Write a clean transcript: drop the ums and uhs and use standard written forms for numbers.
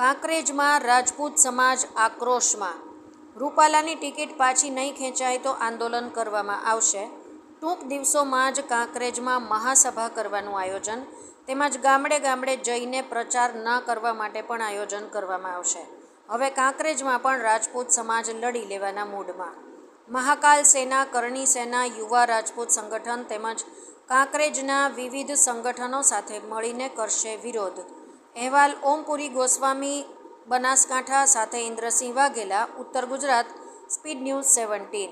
કાંકરેજમાં રાજપૂત સમાજ આક્રોશમાં. રૂપાલાની ટિકિટ પાછી નહીં ખેંચાય તો આંદોલન કરવામાં આવશે. ટૂંક દિવસોમાં જ કાંકરેજમાં મહાસભા કરવાનું આયોજન તેમજ ગામડે ગામડે જઈને પ્રચાર ન કરવા માટે પણ આયોજન કરવામાં આવશે. હવે કાંકરેજમાં પણ રાજપૂત સમાજ લડી લેવાના મૂડમાં. મહાકાલ સેના, કરણી સેના, યુવા રાજપૂત સંગઠન તેમજ કાંકરેજના વિવિધ સંગઠનો સાથે મળીને કરશે વિરોધ. અહેવાલ ઓમપુરી ગોસ્વામી, બનાસકાંઠા સાથે ઇન્દ્રસિંહ વાઘેલા, ઉત્તર ગુજરાત, સ્પીડ ન્યૂઝ 17.